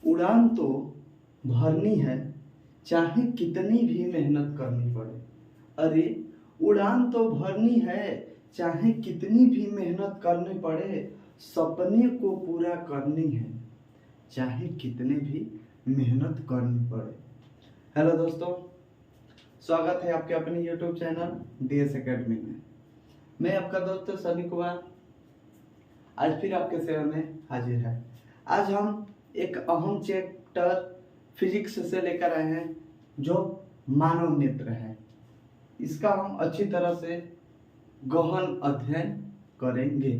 उड़ान तो भरनी है, चाहे कितनी भी मेहनत करनी पड़े। अरे उड़ान तो भरनी है, चाहे कितनी भी मेहनत करनी पड़े। सपने को पूरा करनी है, चाहे कितने भी मेहनत करनी पड़े। हेलो दोस्तों, स्वागत है आपके अपने यूट्यूब चैनल DS एकेडमी में। मैं आपका दोस्त सनी कुमार आज फिर आपके सेवा में हाजिर है। आज हम एक अहम चैप्टर फिजिक्स से लेकर आए हैं जो मानव नेत्र है। इसका हम अच्छी तरह से गहन अध्ययन करेंगे।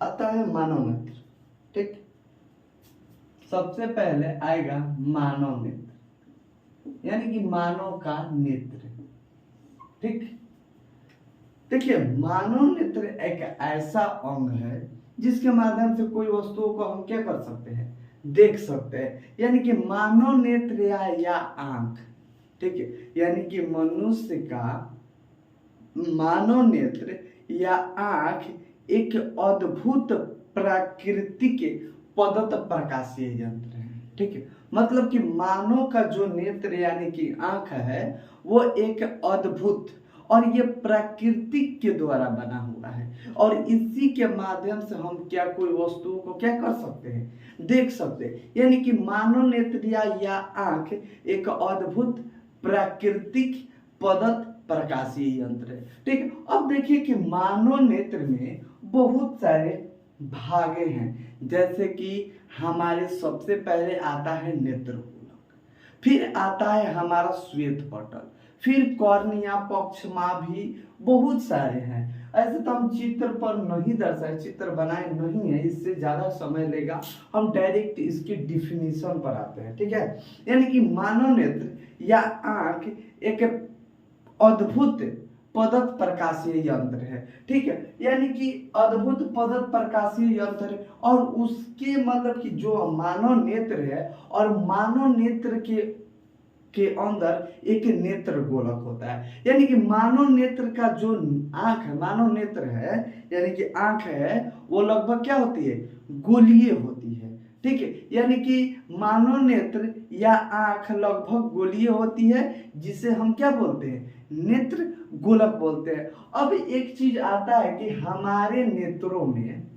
आता है मानव नेत्र। ठीक, सबसे पहले आएगा मानव नेत्र, यानी कि मानव का नेत्र। ठीक, देखिए मानव नेत्र एक ऐसा अंग है जिसके माध्यम से कोई वस्तुओं को हम क्या कर सकते हैं, देख सकते हैं। यानी कि मानव नेत्र या आंख, ठीक है, यानी कि मनुष्य का मानव नेत्र या आंख एक अद्भुत प्राकृतिक पदत प्रकाशीय यंत्र है। ठीक है, मतलब कि मानव का जो नेत्र यानी कि आंख है वो एक अद्भुत और ये प्राकृतिक के द्वारा बना हुआ है, और इसी के माध्यम से हम क्या कोई वस्तुओं को क्या कर सकते हैं, देख सकते हैं। यानी कि मानव नेत्र या आंख एक अद्भुत प्राकृतिक पदत प्रकाशीय यंत्र है। ठीक है, अब देखिए कि मानव नेत्र में बहुत सारे भागे हैं। जैसे कि हमारे सबसे पहले आता है नेत्रगोलक, फिर आता है हमारा श्वेत पटल, फिर कॉर्निया, पक्षमा भी बहुत सारे हैं। ऐसे तो हम चित्र पर नहीं दर्शाए, चित्र बनाए नहीं है, इससे ज्यादा समय लेगा। हम डायरेक्ट इसकी डिफिनीशन पर आते हैं। ठीक है, यानी कि मानव नेत्र या आंख एक अद्भुत पदत प्रकाशीय यंत्र है। ठीक है, यानी कि अद्भुत पदत प्रकाशीय यंत्र है, और उसके मतलब कि जो मानव नेत्र है, और मानव नेत्र के अंदर एक नेत्र गोलक होता है। यानी कि मानव नेत्र का जो आंख है, मानव नेत्र है यानी कि आंख है, वो लगभग क्या होती है, गोलीय होती है। ठीक है, यानी कि मानव नेत्र या आंख लगभग गोलीय होती है, जिसे हम क्या बोलते हैं, नेत्र गोलक बोलते हैं। अब एक चीज आता है कि हमारे नेत्रों में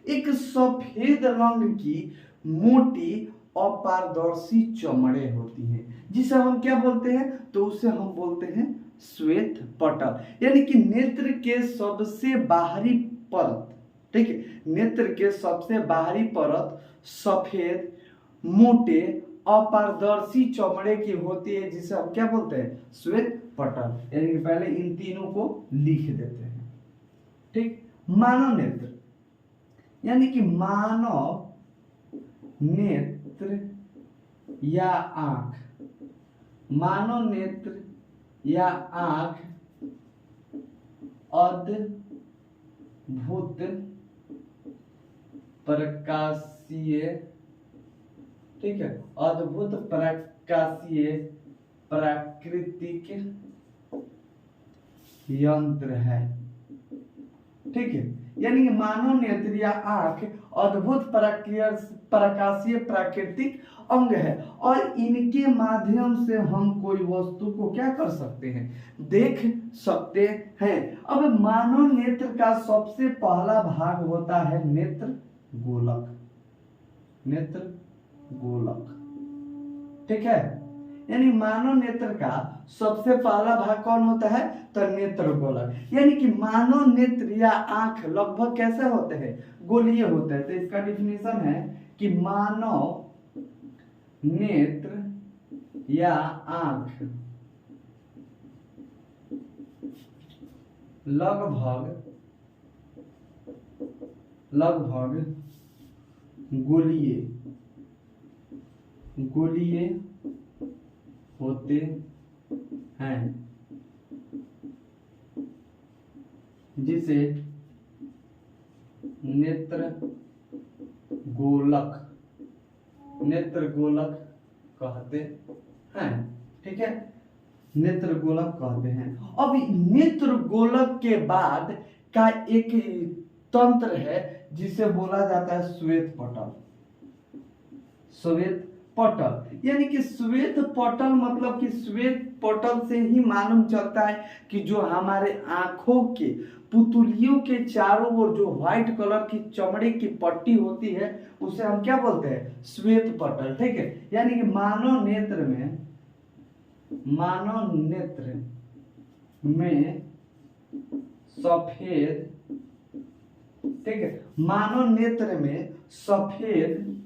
एक सफेद रंग की मोटी अपारदर्शी चमड़े होती हैं, जिसे हम क्या बोलते हैं, तो उसे हम बोलते हैं श्वेत पटल। यानी कि नेत्र के सबसे बाहरी परत, ठीक है, नेत्र के सबसे बाहरी परत सफेद मोटे अपारदर्शी चमड़े की होती है, जिसे हम क्या बोलते हैं, श्वेत पटल। यानी कि पहले इन तीनों को लिख देते हैं। ठीक, मानव नेत्र यानी कि मानव नेत्र या आंख, मानव नेत्र या आंख अद्भुत प्रकाशीय, ठीक है, अद्भुत प्रकाशीय प्राकृतिक यंत्र है। ठीक है, यानी कि मानव नेत्र या आंख अद्भुत प्रकाशीय प्राकृतिक अंग है, और इनके माध्यम से हम कोई वस्तु को क्या कर सकते हैं, देख सकते हैं। अब मानव नेत्र का सबसे पहला भाग होता है नेत्र गोलक, नेत्र गोलक। ठीक है, यानी मानव नेत्र का सबसे पहला भाग कौन होता है, तो नेत्र गोलक। यानी कि मानव नेत्र या आंख लगभग कैसे होते हैं, गोलीय होते हैं। तो इसका डिफिनेशन है कि मानव नेत्र या आंख लगभग गोलीय होते हैं, जिसे नेत्र गोलक कहते हैं। ठीक है, नेत्र गोलक कहते हैं। अब नेत्र गोलक के बाद का एक तंत्र है जिसे बोला जाता है श्वेत पटल। श्वेत पटल यानी कि श्वेत पटल मतलब कि श्वेत पटल से ही मालूम चलता है कि जो हमारे आंखों के पुतलियों के चारों ओर जो व्हाइट कलर की चमड़े की पट्टी होती है उसे हम क्या बोलते हैं, श्वेत पटल। ठीक है, यानी कि मानव नेत्र में सफेद, ठीक है, मानव नेत्र में सफेद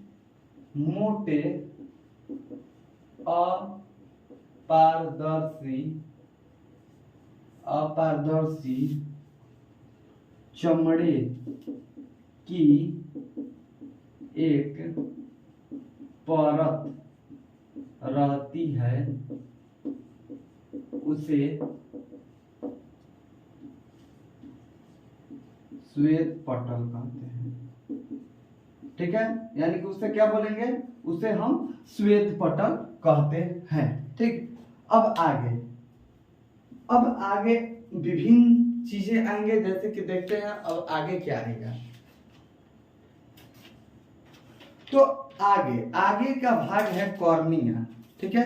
मोटे अपारदर्शी चमड़े की एक परत रहती है, उसे श्वेत पटल कहते हैं। ठीक है, यानी कि उसे क्या बोलेंगे, उसे हम श्वेत पटल कहते हैं। ठीक, अब आगे विभिन्न चीजें आएंगे, जैसे कि देखते हैं अब आगे क्या आएगा। तो आगे का भाग है कॉर्निया। ठीक है,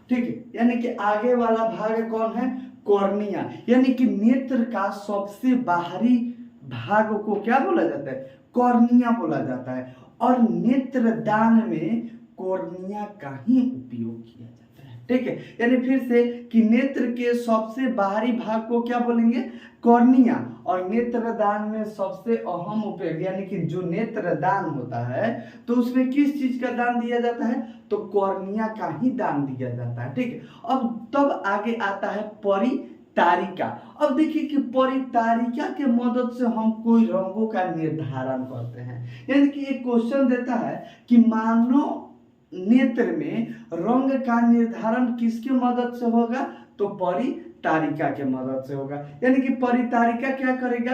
ठीक है, यानी कि आगे वाला भाग कौन है, कॉर्निया, यानी कि नेत्र का सबसे बाहरी भाग को क्या बोला जाता है, कॉर्निया बोला जाता है। और नेत्रदान में कॉर्निया का ही उपयोग किया जाता है। ठीक है, यानी फिर से कि नेत्र के सबसे बाहरी भाग को क्या बोलेंगे, कॉर्निया। और नेत्रदान में सबसे अहम उपयोग यानी कि जो नेत्रदान होता है तो उसमें किस चीज का दान दिया जाता है, तो कॉर्निया का ही दान दिया जाता है। ठीक है, अब तब आगे आता है परितारिका। अब देखिए कि परितारिका के मदद से हम कोई रंगों का निर्धारण करते हैं। यानी कि एक क्वेश्चन देता है कि मानव नेत्र में रंग का निर्धारण किसके मदद से होगा, तो परितारिका के मदद से होगा। यानी कि परितारिका क्या करेगा,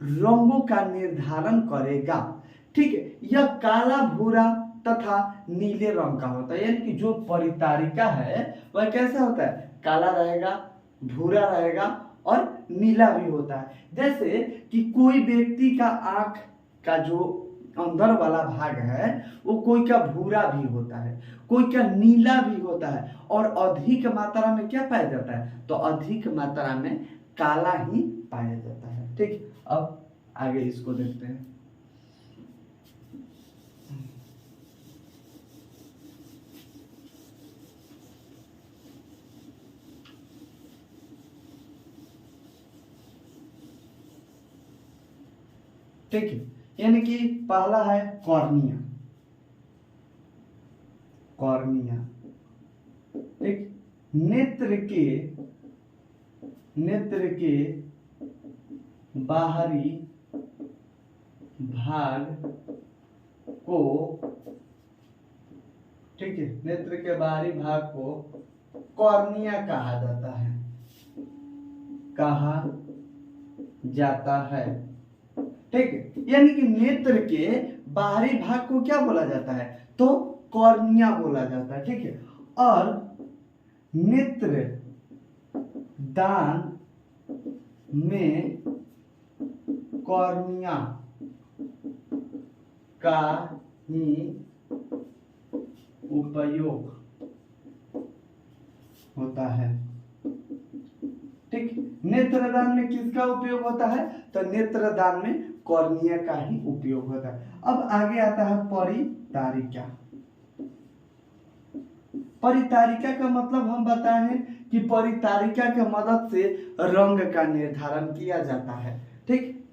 रंगों का निर्धारण करेगा। ठीक है, यह काला, भूरा तथा नीले रंग का होता है। यानी कि जो परितारिका है वह कैसा होता है, काला रहेगा, भूरा रहेगा और नीला भी होता है। जैसे कि कोई व्यक्ति का आंख का जो अंदर वाला भाग है वो कोई का भूरा भी होता है, कोई का नीला भी होता है, और अधिक मात्रा में क्या पाया जाता है, तो अधिक मात्रा में काला ही पाया जाता है। ठीक, अब आगे इसको देखते हैं। ठीक है, यानी कि पहला है कॉर्निया। ठीक, नेत्र के बाहरी भाग को, ठीक है, नेत्र के बाहरी भाग को कॉर्निया कहा जाता है। ठीक है, यानी कि नेत्र के बाहरी भाग को क्या बोला जाता है, तो कॉर्निया बोला जाता है। ठीक है, और नेत्र दान में कॉर्निया का ही उपयोग होता है। ठीक, नेत्रदान में किसका उपयोग होता है, तो नेत्रदान में कॉर्निया का ही उपयोग होता है। अब आगे आता है परितारिका। परितारिका का मतलब हम बताए हैं कि परितारिका के मदद से रंग का निर्धारण किया जाता है। ठीक,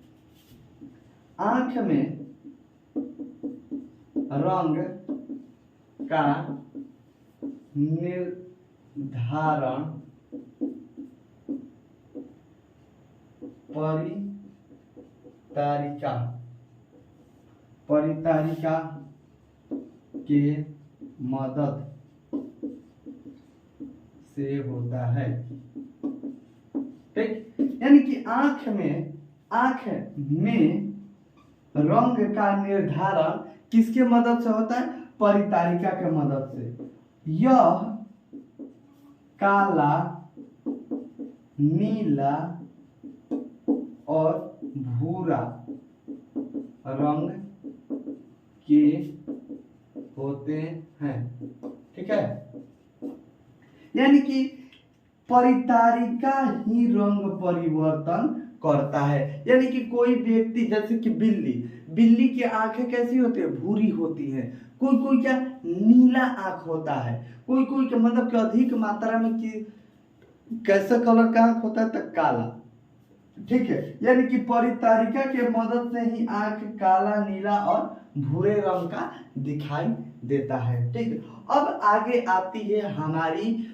आंख में रंग का निर्धारण परितारिका के मदद से होता है। ठीक, यानी कि आंख में रंग का निर्धारण किसके मदद से होता है? परितारिका के मदद से। यह काला, नीला और भूरा रंग के होते हैं। ठीक है, यानी कि परितारिका ही रंग परिवर्तन करता है। यानी कि कोई व्यक्ति, जैसे कि बिल्ली की आंखें कैसी होती है? भूरी होती है। कोई कोई क्या नीला आंख होता है, कोई कोई का मतलब कि अधिक मात्रा में कि कैसा कलर का आंख होता है? तो काला। ठीक है, यानी कि परितारिका के मदद से ही आंख काला, नीला और भूरे रंग का दिखाई देता है। ठीक है, अब आगे आती है हमारी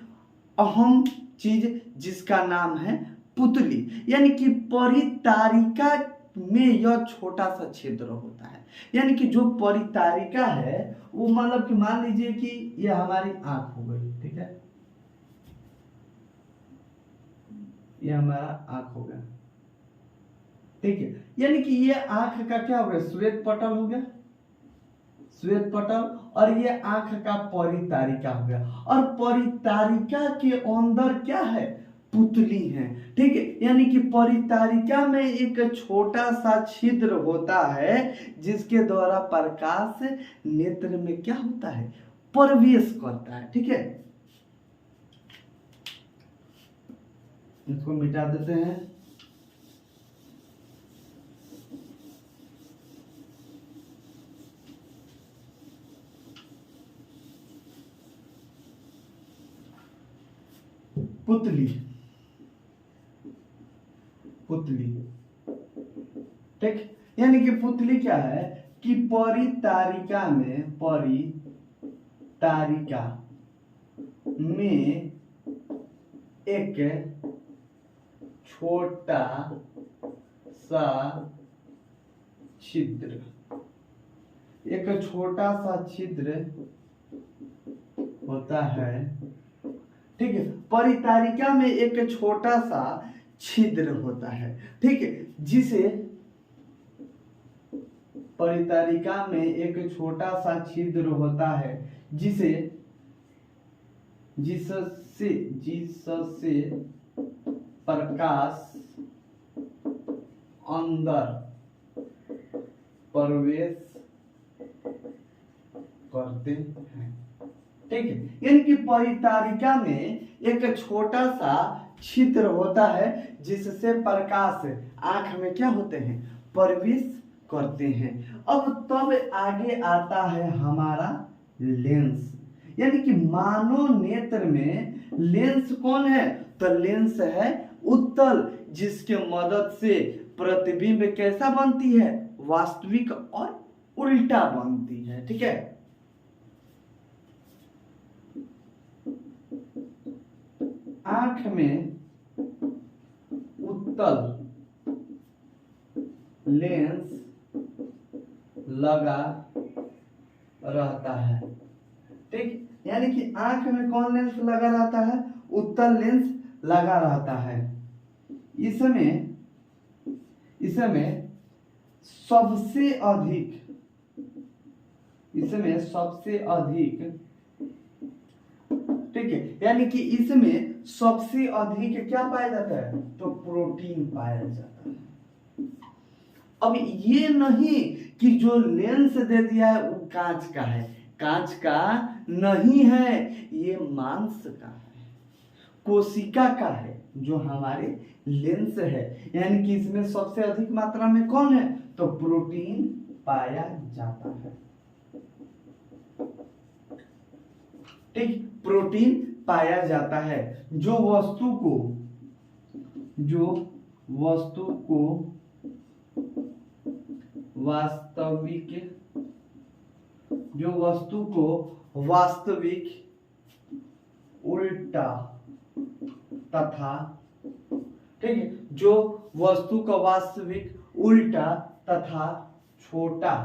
अहम चीज जिसका नाम है पुतली। यानी कि परितारिका में यह छोटा सा छिद्र होता है। यानी कि जो परितारिका है वो मतलब कि मान लीजिए कि यह हमारी आंख हो गई। ठीक है, यह हमारा आंख हो गया। ठीक है, यानी कि ये आंख का क्या हो गया? श्वेत पटल हो गया, श्वेत पटल। और ये आंख का परितारिका हो गया। और परितारिका के अंदर क्या है? पुतली है। ठीक है, यानी कि परितारिका में एक छोटा सा छिद्र होता है जिसके द्वारा प्रकाश नेत्र में क्या होता है? प्रवेश करता है। ठीक है, इसको मिटा देते हैं। पुतली, पुतली। ठीक, यानी कि पुतली क्या है कि परितारिका में एक छोटा सा छिद्र, एक छोटा सा छिद्र होता है। ठीक है, परितारिका में एक छोटा सा छिद्र होता है। ठीक है, जिसे परितारिका में एक छोटा सा छिद्र होता है जिससे प्रकाश अंदर प्रवेश करते हैं। ठीक है, यानी कि परितारिका में एक छोटा सा छिद्र होता है जिससे प्रकाश आंख में क्या होते हैं? प्रवेश करते हैं। अब तब आगे आता है हमारा लेंस। यानी कि मानव नेत्र में लेंस कौन है? तो लेंस है उत्तल, जिसके मदद से प्रतिबिंब कैसा बनती है? वास्तविक और उल्टा बनती है। ठीक है, आंख में उत्तल लेंस लगा रहता है। ठीक, यानी कि आंख में कौन लेंस लगा रहता है? उत्तल लेंस लगा रहता है। इसमें सबसे अधिक ठीक है, यानी कि इसमें सबसे अधिक क्या पाया जाता है? तो प्रोटीन पाया जाता है। अब ये नहीं कि जो लेंस दे दिया है वो कांच का है, कांच का नहीं है, ये मांस का है, कोशिका का है जो हमारे लेंस है। यानी कि इसमें सबसे अधिक मात्रा में कौन है? तो प्रोटीन पाया जाता है। ठीक, प्रोटीन पाया जाता है जो वस्तु को वास्तविक उल्टा तथा ठीक है, जो वस्तु का वास्तविक उल्टा तथा छोटा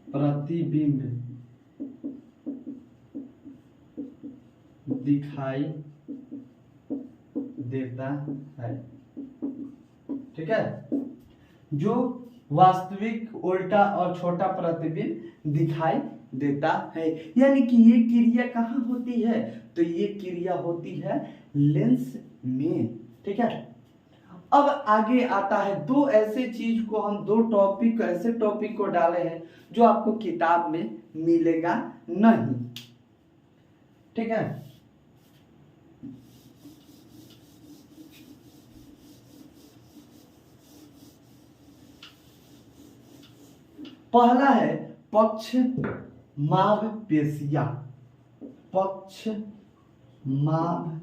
प्रतिबिंब दिखाई देता है। ठीक है, जो वास्तविक उल्टा और छोटा प्रतिबिंब दिखाई देता है। यानी कि ये क्रिया कहाँ होती है, तो ये क्रिया होती है लेंस में। ठीक है, अब आगे आता है दो ऐसे चीज को, हम दो टॉपिक, ऐसे टॉपिक को डाले हैं जो आपको किताब में मिलेगा नहीं। ठीक है, पहला है पक्ष मांसपेशियां। पक्ष मांसपेशियां,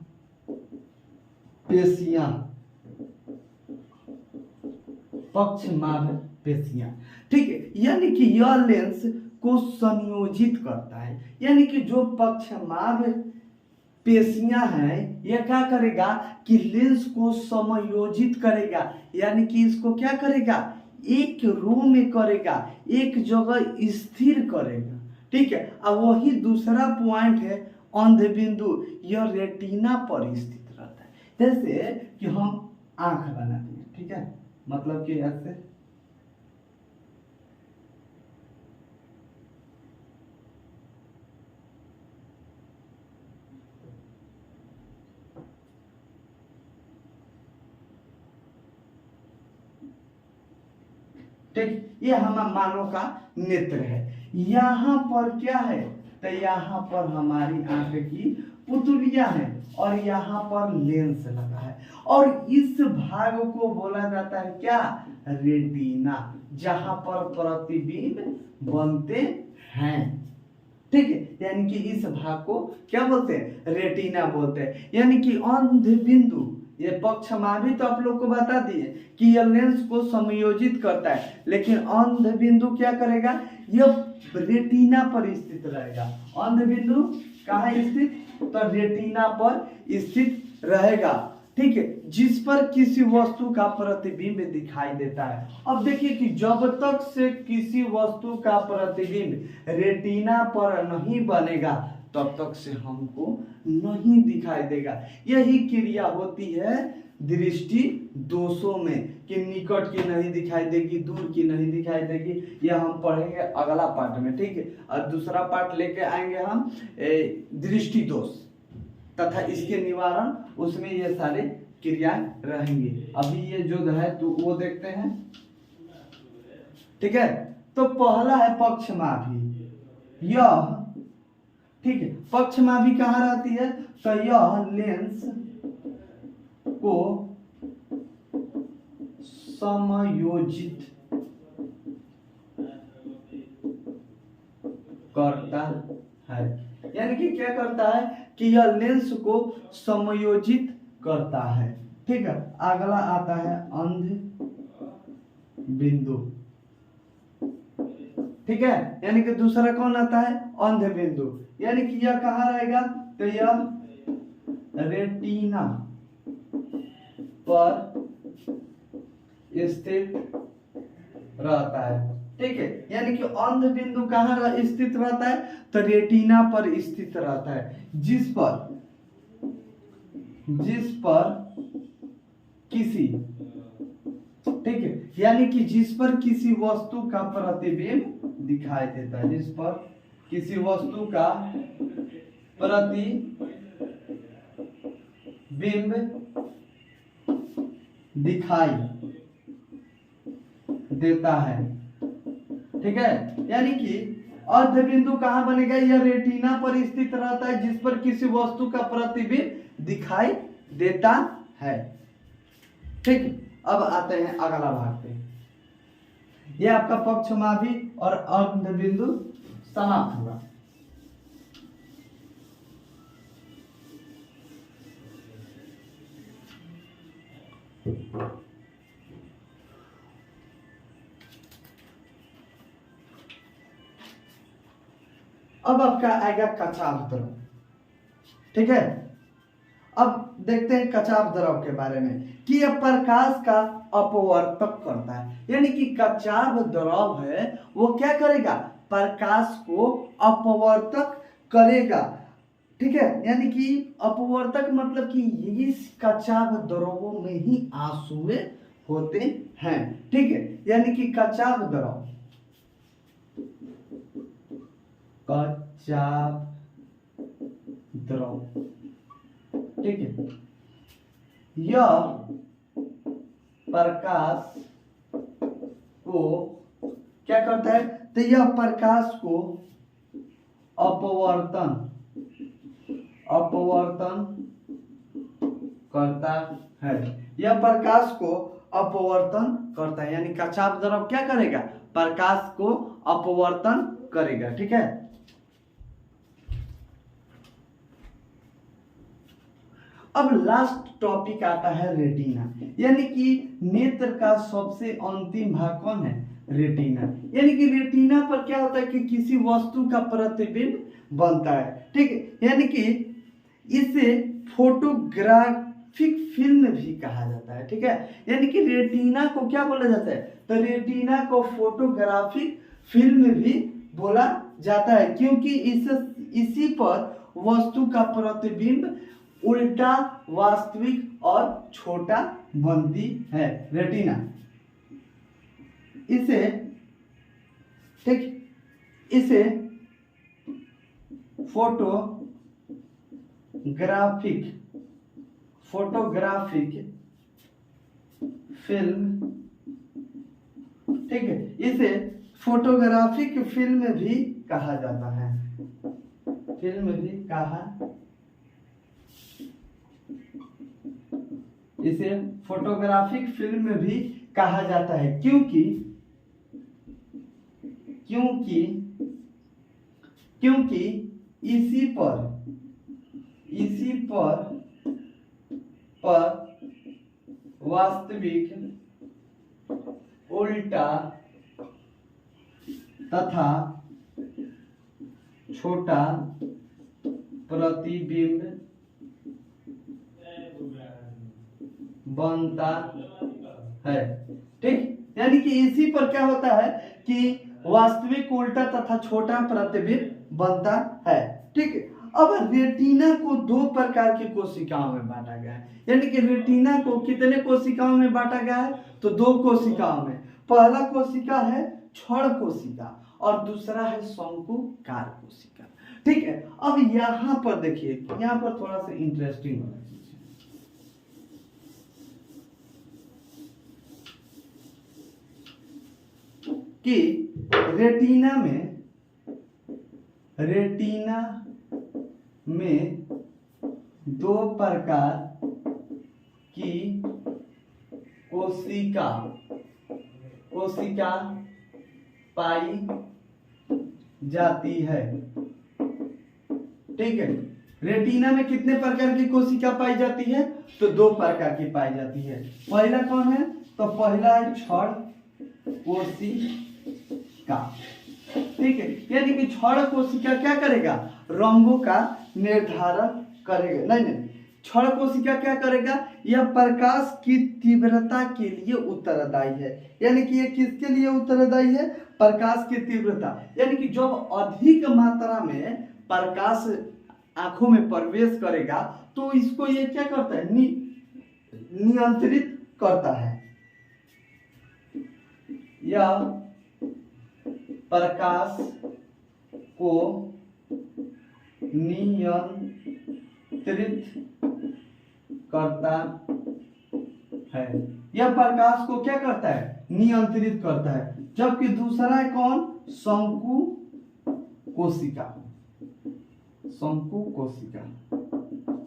पक्ष मांसपेशियां। ठीक है, यानी कि यह लेंस को संयोजित करता है। यानी कि जो पक्ष मांसपेशियां हैं, यह क्या करेगा कि लेंस को समायोजित करेगा। यानी कि इसको क्या करेगा, एक रो में करेगा, एक जगह स्थिर करेगा। ठीक है, अब वही दूसरा पॉइंट है अंध बिंदु, यह रेटिना पर स्थित रहता है। जैसे कि हम आंख बनाते हैं, ठीक है, मतलब कि ऐसे ठीक, ये हम मानव का नेत्र है। यहाँ पर क्या है, तो यहाँ पर हमारी आंख की पुतलियां हैं और यहाँ पर लेंस लगा है, और इस भाग को बोला जाता है क्या, रेटिना, जहां पर प्रतिबिंब बनते हैं। ठीक है, यानी कि इस भाग को क्या बोलते हैं, रेटिना बोलते हैं। यानी कि अंध बिंदु, ये पक्ष भी तो आप लोग को बता दिए कि यह लेंस को समायोजित करता है, लेकिन अंध बिंदु क्या करेगा, यह रेटिना पर स्थित रहेगा। अंध बिंदु कहाँ स्थित, तो रेटिना पर स्थित रहेगा। ठीक है, जिस पर किसी वस्तु का प्रतिबिंब दिखाई देता है। अब देखिए कि जब तक से किसी वस्तु का प्रतिबिंब रेटिना पर नहीं बनेगा, तब तक से हमको नहीं दिखाई देगा। यही क्रिया होती है दृष्टि दोषों में, कि निकट की नहीं दिखाई देगी, दूर की नहीं दिखाई देगी। यह हम पढ़ेंगे अगला पार्ट में। ठीक है, और दूसरा पार्ट लेके आएंगे हम दृष्टि दोष तथा इसके निवारण, उसमें ये सारे क्रियाएं रहेंगी। अभी ये जो है तो वो देखते हैं। ठीक है, तो पहला है पक्षमाभी। यह, ठीक है, पक्षमाभी कहाँ रहती है, तो यह लेंस को समायोजित करता है। यानी कि क्या करता है कि यह लेंस को समायोजित करता है। ठीक है, अगला आता है अंध बिंदु। ठीक है, यानी कि दूसरा कौन आता है, अंध बिंदु। यानी कि यह कहाँ रहेगा, तो यह रेटिना पर स्थित रहता है। ठीक है, यानी कि अंध बिंदु कहाँ स्थित रहता है, तो रेटिना पर स्थित रहता है, जिस पर किसी, ठीक है, यानी कि जिस पर किसी वस्तु का प्रतिबिंब दिखाई देता है, जिस पर किसी वस्तु का प्रतिबिंब दिखाई देता है। ठीक है, यानी कि अर्ध बिंदु कहां बनेगा, यह रेटिना पर स्थित रहता है, जिस पर किसी वस्तु का प्रतिबिंब दिखाई देता है। ठीक, अब आते हैं अगला भाग पे। यह आपका पक्षमाभी और अर्ध बिंदु समाप्त हुआ। अब आपका आएगा कचाव द्रव। ठीक है, अब देखते हैं कचाव द्रव के बारे में कि यह प्रकाश का अपवर्तक करता है। यानी कि कचाव द्रव है वो क्या करेगा, प्रकाश को अपवर्तक करेगा। ठीक है, यानी कि अपवर्तक मतलब कि इस कचाव द्रवों में ही आंसुएं होते हैं। ठीक है, यानी कि कचाव द्रव, कचाव द्रव, ठीक है, यह प्रकाश को क्या करता है, तो यह प्रकाश को अपवर्तन करता है, यह प्रकाश को अपवर्तन करता है, यानी कचाव द्रव क्या करेगा, प्रकाश को अपवर्तन करेगा। ठीक है, अब लास्ट टॉपिक आता है रेटिना, यानी कि नेत्र का सबसे अंतिम भाग कौन है, रेटिना। यानी कि रेटिना पर क्या होता है कि किसी वस्तु का प्रतिबिंब बनता है। ठीक है, यानी कि इसे फोटोग्राफिक फिल्म भी कहा जाता है। ठीक है, यानी कि रेटिना को क्या बोला जाता है, तो रेटिना को फोटोग्राफिक फिल्म भी बोला जाता है, क्योंकि इसी पर वस्तु का प्रतिबिंब उल्टा, वास्तविक और छोटा बनती है रेटिना। इसे फोटोग्राफिक फिल्म, ठीक है, इसे फोटोग्राफिक फिल्म भी कहा जाता है, इसे फोटोग्राफिक फिल्म भी कहा जाता है, क्योंकि इसी पर वास्तविक, उल्टा तथा छोटा प्रतिबिंब बनता है। ठीक, यानी कि इसी पर क्या होता है कि वास्तविक, उल्टा तथा छोटा प्रतिबिंब बनता है। ठीक, अब रेटिना को दो प्रकार की कोशिकाओं में बांटा गया है, यानी कि रेटिना को कितने कोशिकाओं में बांटा गया है, तो दो कोशिकाओं में। पहला कोशिका है क्षण कोशिका और दूसरा है शंकुकार कोशिका। ठीक है, अब यहां पर देखिए, यहां पर थोड़ा सा इंटरेस्टिंग होना कि रेटिना में दो प्रकार की कोशिका पाई जाती है। ठीक है, रेटिना में कितने प्रकार की कोशिका पाई जाती है, तो दो प्रकार की पाई जाती है। पहला कौन है, तो पहला है क्षण कोशिका। ठीक है, यानी कि क्षण कोशिका क्या करेगा, रंगों का निर्धारण करेगा। नहीं, क्षण कोशिका क्या करेगा, यह प्रकाश की तीव्रता के लिए उत्तरदायी है। यानी कि ये किसके लिए उत्तरदायी है, प्रकाश की तीव्रता। यानी कि जब अधिक मात्रा में प्रकाश आंखों में प्रवेश करेगा तो इसको ये क्या करता है, नियंत्रित करता है। यह प्रकाश को नियंत्रित करता है, यह प्रकाश को क्या करता है, नियंत्रित करता है। जबकि दूसरा है कौन, शंकु कोशिका।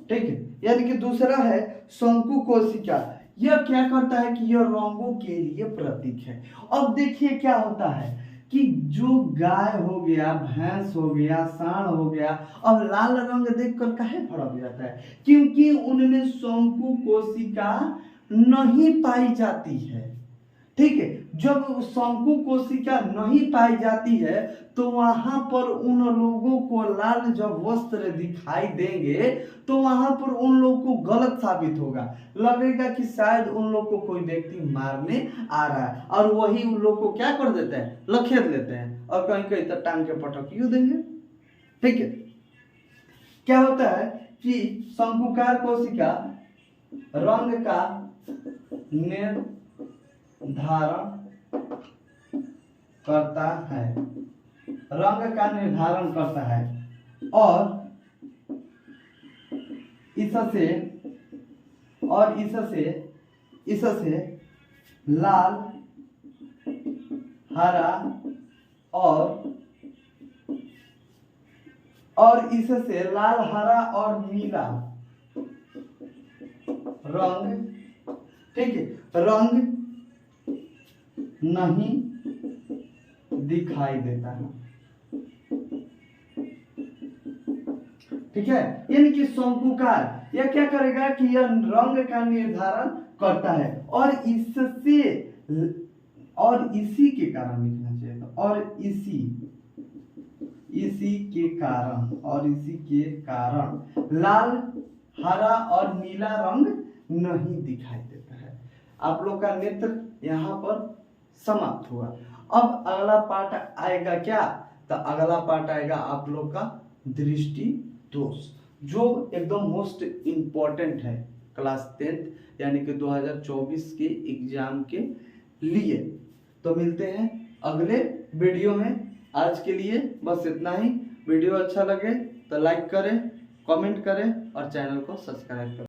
ठीक है, यानी कि दूसरा है शंकु कोशिका। यह क्या करता है कि यह रंगों के लिए प्रतीक है। अब देखिए क्या होता है कि जो गाय हो गया, भैंस हो गया, सांड हो गया, अब लाल रंग देखकर काहे भड़क जाता है, क्योंकि उनमें शंकु कोशिका नहीं पाई जाती है। ठीक है, जब शंकु कोशिका नहीं पाई जाती है तो वहां पर उन लोगों को लाल जब वस्त्र दिखाई देंगे तो वहां पर उन लोगों को गलत साबित होगा, लगेगा कि शायद उन लोग को कोई व्यक्ति मारने आ रहा है, और वही उन लोग को क्या कर देते हैं, लखेत लेते हैं और कहीं कहीं तो टांग के पटक देंगे। ठीक है, क्या होता है कि शंकुकार कोशिका रंग का धारण करता है, रंग का निर्धारण करता है और इससे लाल, हरा और इससे लाल, हरा और नीला रंग, ठीक है, रंग नहीं दिखाई देता है। ठीक है, यानी कि शंकुकार यह क्या करेगा कि यह रंग का निर्धारण करता है और इसी के कारण लिखना चाहिए था, और इसी के कारण लाल, हरा और नीला रंग नहीं दिखाई देता है। आप लोग का नेत्र यहाँ पर समाप्त हुआ। अब अगला पार्ट आएगा क्या? तो अगला पार्ट आएगा आप लोग का दृष्टि दोष, जो एकदम मोस्ट इम्पोर्टेंट है क्लास 10th यानी कि 2024 के एग्जाम के लिए। तो मिलते हैं अगले वीडियो में। आज के लिए बस इतना ही। वीडियो अच्छा लगे तो लाइक करें, कमेंट करें और चैनल को सब्सक्राइब करें।